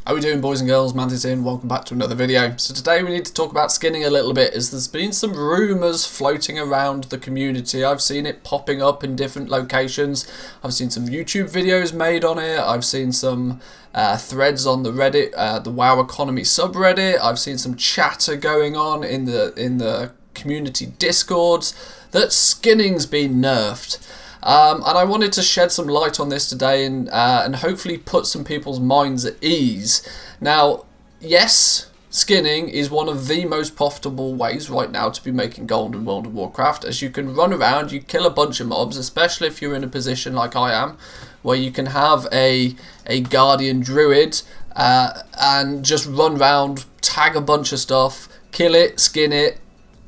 How are we doing, boys and girls? Mantis in, welcome back to another video. So today we need to talk about skinning a little bit, as there's been some rumours floating around the community. I've seen it popping up in different locations. I've seen some YouTube videos made on it. I've seen some threads on the Reddit, the WoW Economy subreddit. I've seen some chatter going on in the community discords that skinning's been nerfed. And I wanted to shed some light on this today and hopefully put some people's minds at ease. Now, yes, skinning is one of the most profitable ways right now to be making gold in World of Warcraft, as you can run around, you kill a bunch of mobs, especially if you're in a position like I am, where you can have a Guardian Druid and just run around, tag a bunch of stuff, kill it, skin it,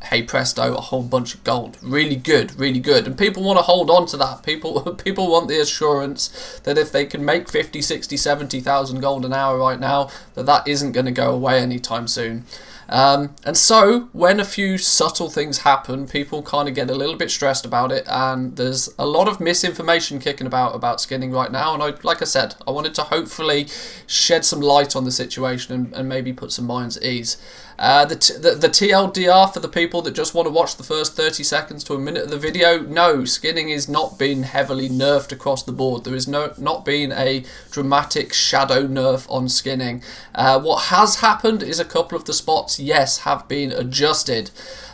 hey presto, a whole bunch of gold. Really good, really good. And people want to hold on to that. People want the assurance that if they can make 50, 60, 70,000 gold an hour right now, that isn't going to go away anytime soon. And so when a few subtle things happen, people kind of get a little bit stressed about it, and there's a lot of misinformation kicking about skinning right now. And like I said, I wanted to hopefully shed some light on the situation and maybe put some minds at ease. The TLDR for the people that just want to watch the first 30 seconds to a minute of the video, no, skinning is not been heavily nerfed across the board. There is not been a dramatic shadow nerf on skinning. What has happened is a couple of the spots, yes, have been adjusted.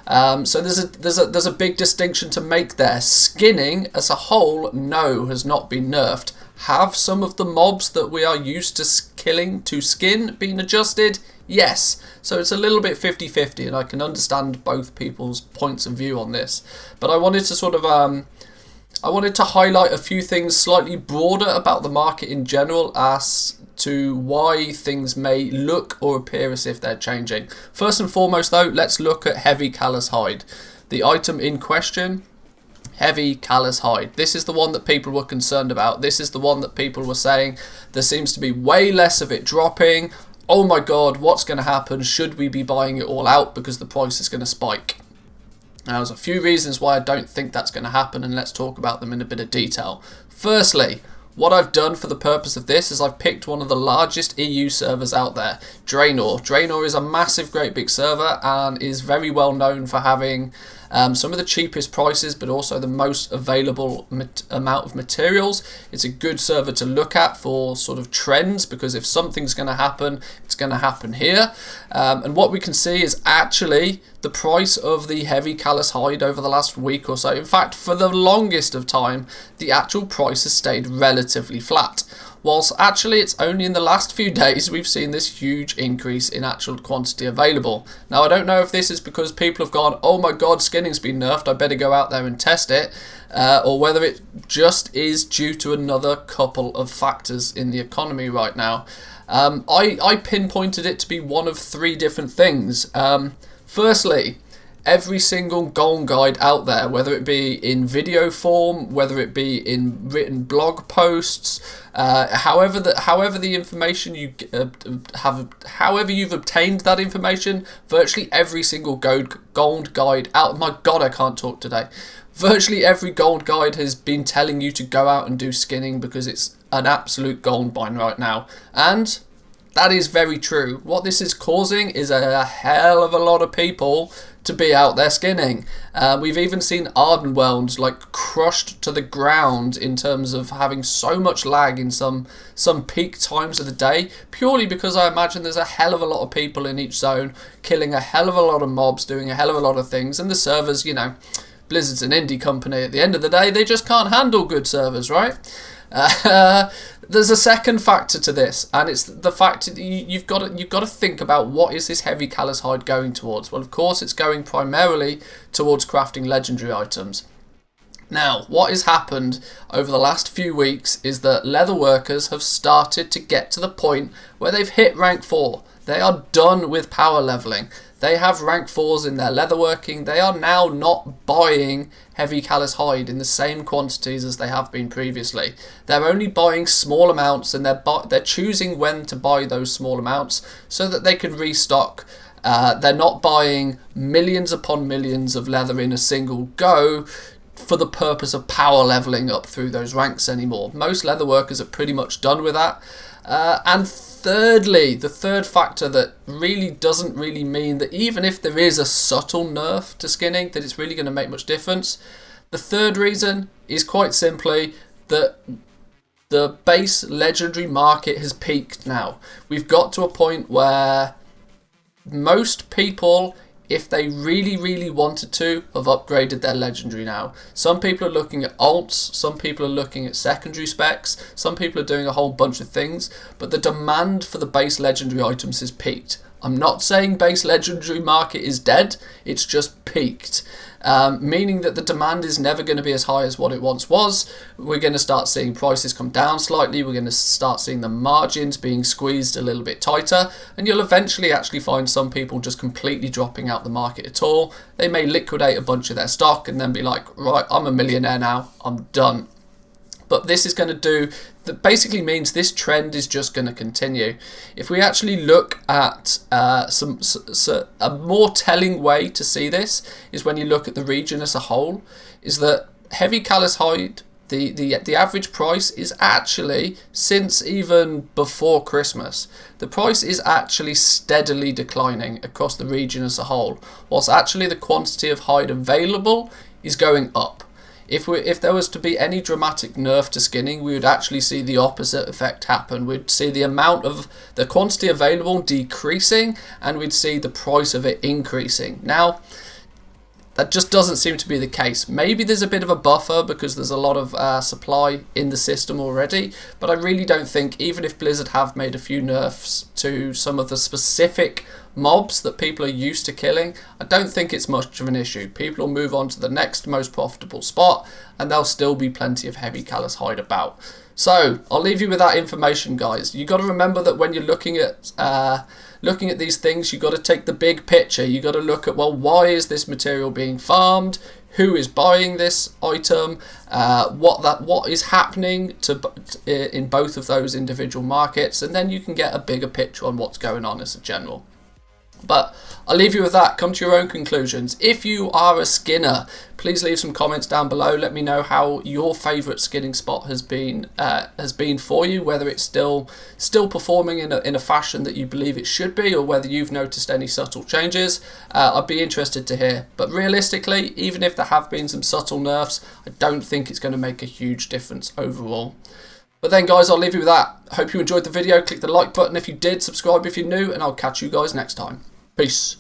So there's a big distinction to make there. Skinning as a whole, no, has not been nerfed. Have some of the mobs that we are used to killing to skin been adjusted? Yes. So it's a little bit 50-50, and I can understand both people's points of view on this. But I wanted to sort of I wanted to highlight a few things slightly broader about the market in general as to why things may look or appear as if they're changing. First and foremost though, let's look at Heavy Callous Hide. The item in question, Heavy Callous Hide. This is the one that people were concerned about. This is the one that people were saying there seems to be way less of it dropping. Oh my god, what's going to happen? Should we be buying it all out because the price is going to spike? Now, there's a few reasons why I don't think that's going to happen, and let's talk about them in a bit of detail. Firstly, what I've done for the purpose of this is I've picked one of the largest EU servers out there, Draenor. Draenor is a massive, great big server and is very well known for having some of the cheapest prices, but also the most available amount of materials. It's a good server to look at for sort of trends, because if something's going to happen, it's going to happen here. And what we can see is actually the price of the Heavy Callous Hide over the last week or so. In fact, for the longest of time, the actual price has stayed relatively flat. Whilst actually it's only in the last few days we've seen this huge increase in actual quantity available. Now, I don't know if this is because people have gone, oh my god, skinning's been nerfed, I better go out there and test it, or whether it just is due to another couple of factors in the economy right now. I pinpointed it to be one of three different things. Firstly, every single goal guide out there, whether it be in video form, whether it be in written blog posts, however the information you however you've obtained that information, virtually every single gold guide out. My God, I can't talk today. Virtually every gold guide has been telling you to go out and do skinning because it's an absolute gold mine right now, and that is very true. What this is causing is a hell of a lot of people to be out there skinning. We've even seen Ardenwelms like crushed to the ground in terms of having so much lag in some peak times of the day, purely because I imagine there's a hell of a lot of people in each zone, killing a hell of a lot of mobs, doing a hell of a lot of things, and the servers, you know, Blizzard's an indie company. At the end of the day, they just can't handle good servers, right? There's a second factor to this, and it's the fact that you've got to think about what is this Heavy Callous Hide going towards. Well, of course, it's going primarily towards crafting legendary items. Now, what has happened over the last few weeks is that leather workers have started to get to the point where they've hit rank 4. They are done with power leveling. They have rank 4s in their leatherworking. They are now not buying Heavy Callous Hide in the same quantities as they have been previously. They're only buying small amounts, and they're choosing when to buy those small amounts so that they can restock. They're not buying millions upon millions of leather in a single go for the purpose of power leveling up through those ranks anymore. Most leather workers are pretty much done with that. And thirdly, the third factor that really doesn't really mean that even if there is a subtle nerf to skinning, that it's really going to make much difference. The third reason is quite simply that the base legendary market has peaked now. We've got to a point where most people, if they really wanted to, have upgraded their legendary now. Some people are looking at alts, some people are looking at secondary specs, some people are doing a whole bunch of things, but the demand for the base legendary items has peaked. I'm not saying base legendary market is dead, it's just peaked. Meaning that the demand is never going to be as high as what it once was. We're going to start seeing prices come down slightly. We're going to start seeing the margins being squeezed a little bit tighter, and you'll eventually actually find some people just completely dropping out the market at all. They may liquidate a bunch of their stock and then be like, right, I'm a millionaire now, I'm done. But this is going to do, that basically means this trend is just going to continue. If we actually look at a more telling way to see this is when you look at the region as a whole, is that heavy callus hide, the average price is actually, since even before Christmas, the price is actually steadily declining across the region as a whole, whilst actually the quantity of hide available is going up. If there was to be any dramatic nerf to skinning, we would actually see the opposite effect happen. We'd see the amount of the quantity available decreasing, and we'd see the price of it increasing. Now, that just doesn't seem to be the case. Maybe there's a bit of a buffer because there's a lot of supply in the system already, but I really don't think, even if Blizzard have made a few nerfs to some of the specific mobs that people are used to killing, I don't think it's much of an issue. People will move on to the next most profitable spot, and there'll still be plenty of heavy callus hide about. So I'll leave you with that information, guys. You got to remember that when you're looking at these things, you got to take the big picture. You got to look at, well, why is this material being farmed? Who is buying this item? What is happening in both of those individual markets, and then you can get a bigger picture on what's going on as a general. But I'll leave you with that. Come to your own conclusions. If you are a skinner, please leave some comments down below. Let me know how your favourite skinning spot has been for you. Whether it's still performing in a fashion that you believe it should be, or whether you've noticed any subtle changes. I'd be interested to hear. But realistically, even if there have been some subtle nerfs, I don't think it's going to make a huge difference overall. But then, guys, I'll leave you with that. Hope you enjoyed the video. Click the like button if you did, subscribe if you're new, and I'll catch you guys next time. Peace.